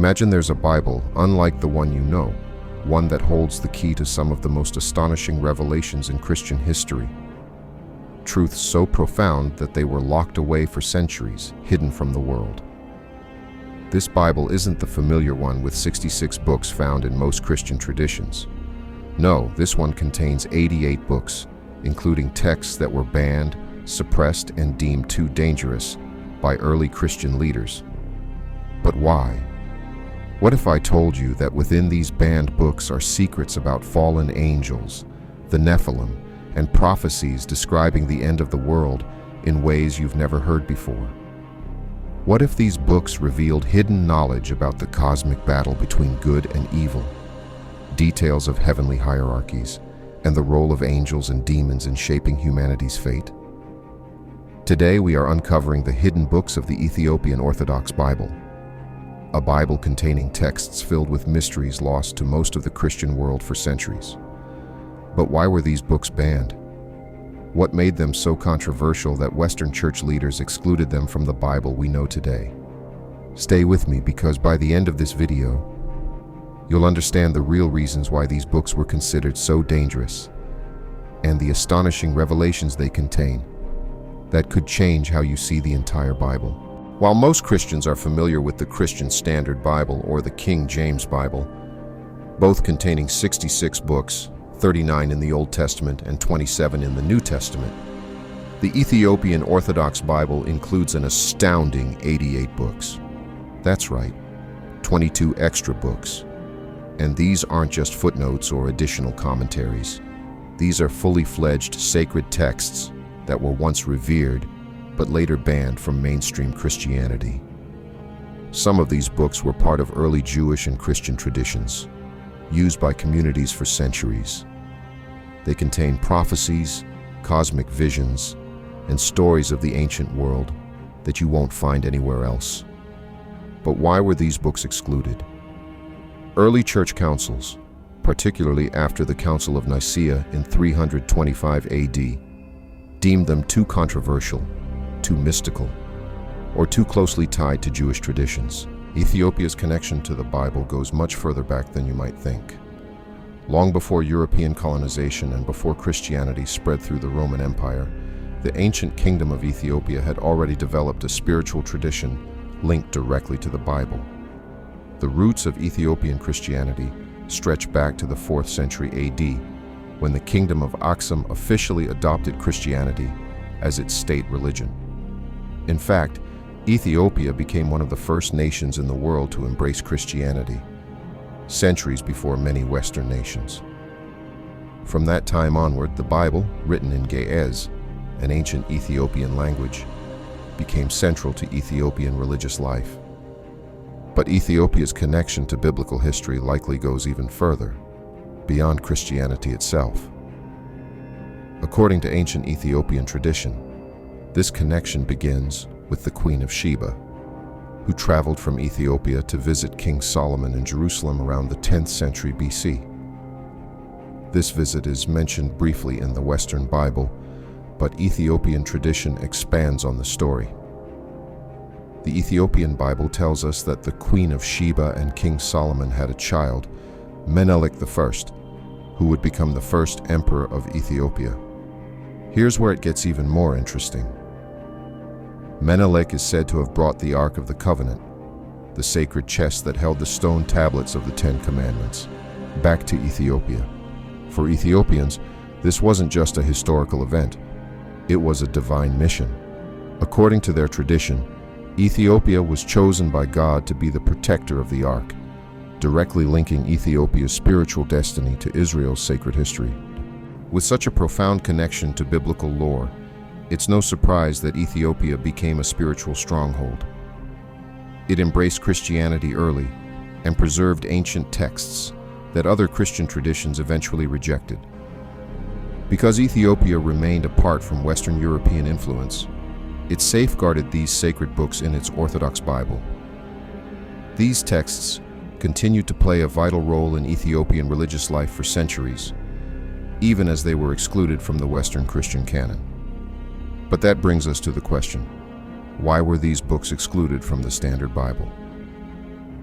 Imagine there's a Bible unlike the one you know, one that holds the key to some of the most astonishing revelations in Christian history. Truths so profound that they were locked away for centuries, hidden from the world. This Bible isn't the familiar one with 66 books found in most Christian traditions. No, this one contains 88 books, including texts that were banned, suppressed, and deemed too dangerous by early Christian leaders. But why? What if I told you that within these banned books are secrets about fallen angels, the Nephilim, and prophecies describing the end of the world in ways you've never heard before? What if these books revealed hidden knowledge about the cosmic battle between good and evil, details of heavenly hierarchies, and the role of angels and demons in shaping humanity's fate? Today we are uncovering the hidden books of the Ethiopian Orthodox Bible, a Bible containing texts filled with mysteries lost to most of the Christian world for centuries. But why were these books banned? What made them so controversial that Western church leaders excluded them from the Bible we know today? Stay with me, because by the end of this video, you'll understand the real reasons why these books were considered so dangerous, and the astonishing revelations they contain that could change how you see the entire Bible. While most Christians are familiar with the Christian Standard Bible or the King James Bible, both containing 66 books, 39 in the Old Testament and 27 in the New Testament, the Ethiopian Orthodox Bible includes an astounding 88 books. That's right, 22 extra books. And these aren't just footnotes or additional commentaries. These are fully fledged sacred texts that were once revered, but later banned from mainstream Christianity. Some of these books were part of early Jewish and Christian traditions, used by communities for centuries. They contain prophecies, cosmic visions, and stories of the ancient world that you won't find anywhere else. But why were these books excluded? Early church councils, particularly after the Council of Nicaea in 325 AD, deemed them too controversial, too mystical, or too closely tied to Jewish traditions. Ethiopia's connection to the Bible goes much further back than you might think. Long before European colonization and before Christianity spread through the Roman Empire, the ancient kingdom of Ethiopia had already developed a spiritual tradition linked directly to the Bible. The roots of Ethiopian Christianity stretch back to the 4th century AD, when the kingdom of Aksum officially adopted Christianity as its state religion. In fact, Ethiopia became one of the first nations in the world to embrace Christianity, centuries before many Western nations. From that time onward, the Bible, written in Ge'ez, an ancient Ethiopian language, became central to Ethiopian religious life. But Ethiopia's connection to biblical history likely goes even further, beyond Christianity itself. According to ancient Ethiopian tradition, this connection begins with the Queen of Sheba, who traveled from Ethiopia to visit King Solomon in Jerusalem around the 10th century BC. This visit is mentioned briefly in the Western Bible, but Ethiopian tradition expands on the story. The Ethiopian Bible tells us that the Queen of Sheba and King Solomon had a child, Menelik I, who would become the first emperor of Ethiopia. Here's where it gets even more interesting. Menelik is said to have brought the Ark of the Covenant, the sacred chest that held the stone tablets of the 10 Commandments, back to Ethiopia. For Ethiopians, this wasn't just a historical event, it was a divine mission. According to their tradition, Ethiopia was chosen by God to be the protector of the Ark, directly linking Ethiopia's spiritual destiny to Israel's sacred history. With such a profound connection to biblical lore, it's no surprise that Ethiopia became a spiritual stronghold. It embraced Christianity early and preserved ancient texts that other Christian traditions eventually rejected. Because Ethiopia remained apart from Western European influence, it safeguarded these sacred books in its Orthodox Bible. These texts continued to play a vital role in Ethiopian religious life for centuries, even as they were excluded from the Western Christian canon. But that brings us to the question, why were these books excluded from the Standard Bible?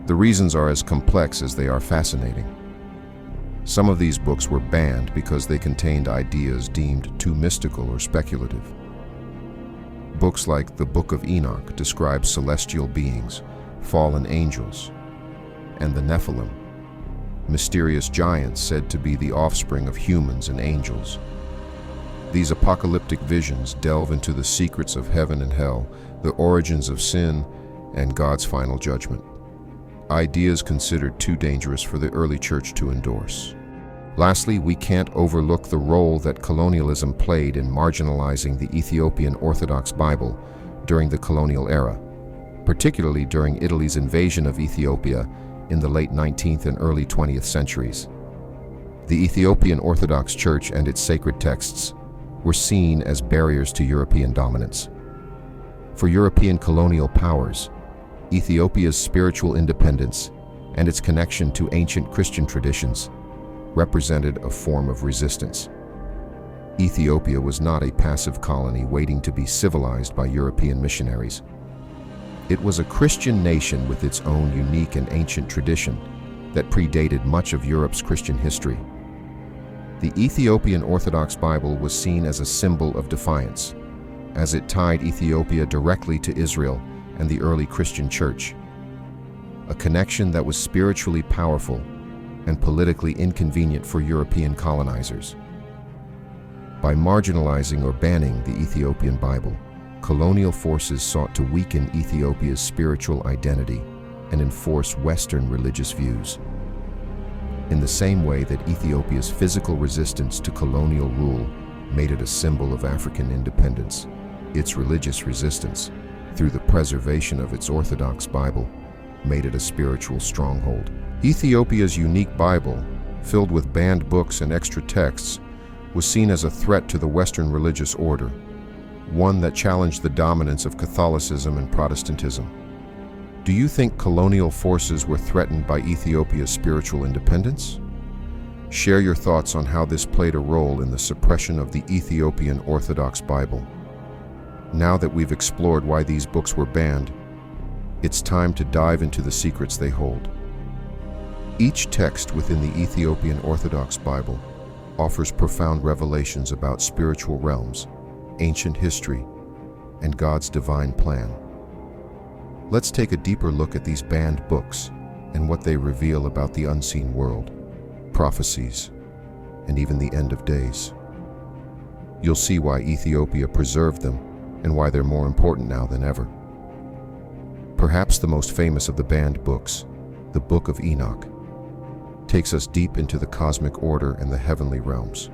The reasons are as complex as they are fascinating. Some of these books were banned because they contained ideas deemed too mystical or speculative. Books like the Book of Enoch describe celestial beings, fallen angels, and the Nephilim, mysterious giants said to be the offspring of humans and angels. These apocalyptic visions delve into the secrets of heaven and hell, the origins of sin, and God's final judgment. Ideas considered too dangerous for the early church to endorse. Lastly, we can't overlook the role that colonialism played in marginalizing the Ethiopian Orthodox Bible during the colonial era, particularly during Italy's invasion of Ethiopia in the late 19th and early 20th centuries. The Ethiopian Orthodox Church and its sacred texts were seen as barriers to European dominance. For European colonial powers, Ethiopia's spiritual independence and its connection to ancient Christian traditions represented a form of resistance. Ethiopia was not a passive colony waiting to be civilized by European missionaries. It was a Christian nation with its own unique and ancient tradition that predated much of Europe's Christian history. The Ethiopian Orthodox Bible was seen as a symbol of defiance, as it tied Ethiopia directly to Israel and the early Christian church, a connection that was spiritually powerful and politically inconvenient for European colonizers. By marginalizing or banning the Ethiopian Bible, colonial forces sought to weaken Ethiopia's spiritual identity and enforce Western religious views. In the same way that Ethiopia's physical resistance to colonial rule made it a symbol of African independence, its religious resistance, through the preservation of its Orthodox Bible, made it a spiritual stronghold. Ethiopia's unique Bible, filled with banned books and extra texts, was seen as a threat to the Western religious order, one that challenged the dominance of Catholicism and Protestantism. Do you think colonial forces were threatened by Ethiopia's spiritual independence? Share your thoughts on how this played a role in the suppression of the Ethiopian Orthodox Bible. Now that we've explored why these books were banned, it's time to dive into the secrets they hold. Each text within the Ethiopian Orthodox Bible offers profound revelations about spiritual realms, ancient history, and God's divine plan. Let's take a deeper look at these banned books and what they reveal about the unseen world, prophecies, and even the end of days. You'll see why Ethiopia preserved them and why they're more important now than ever. Perhaps the most famous of the banned books, the Book of Enoch, takes us deep into the cosmic order and the heavenly realms.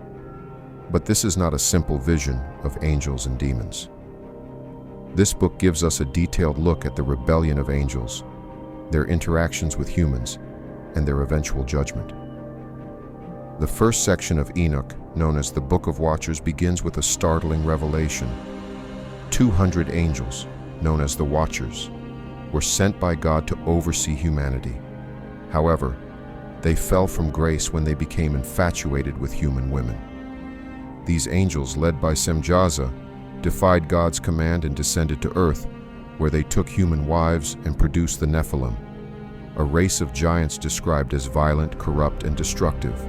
But this is not a simple vision of angels and demons. This book gives us a detailed look at the rebellion of angels, their interactions with humans, and their eventual judgment. The first section of Enoch, known as the Book of Watchers, begins with a startling revelation. 200 angels, known as the Watchers, were sent by God to oversee humanity. However, they fell from grace when they became infatuated with human women. These angels, led by Semjaza, defied God's command and descended to earth, where they took human wives and produced the Nephilim, a race of giants described as violent, corrupt, and destructive.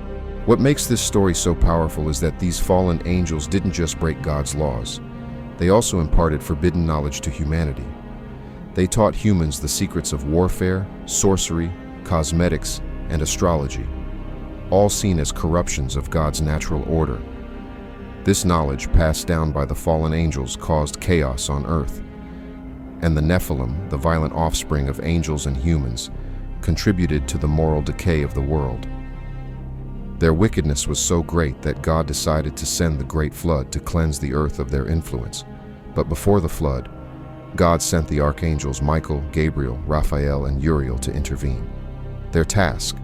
What makes this story so powerful is that these fallen angels didn't just break God's laws. They also imparted forbidden knowledge to humanity. They taught humans the secrets of warfare, sorcery, cosmetics, and astrology, all seen as corruptions of God's natural order. This knowledge, passed down by the fallen angels, caused chaos on earth. And the Nephilim, the violent offspring of angels and humans, contributed to the moral decay of the world. Their wickedness was so great that God decided to send the great flood to cleanse the earth of their influence. But before the flood, God sent the archangels Michael, Gabriel, Raphael, and Uriel to intervene. Their task: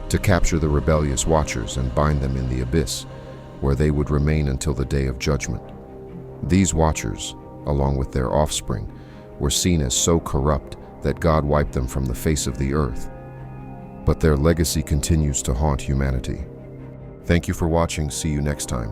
to capture the rebellious watchers and bind them in the abyss, where they would remain until the day of judgment. These watchers, along with their offspring, were seen as so corrupt that God wiped them from the face of the earth. But their legacy continues to haunt humanity. Thank you for watching. See you next time.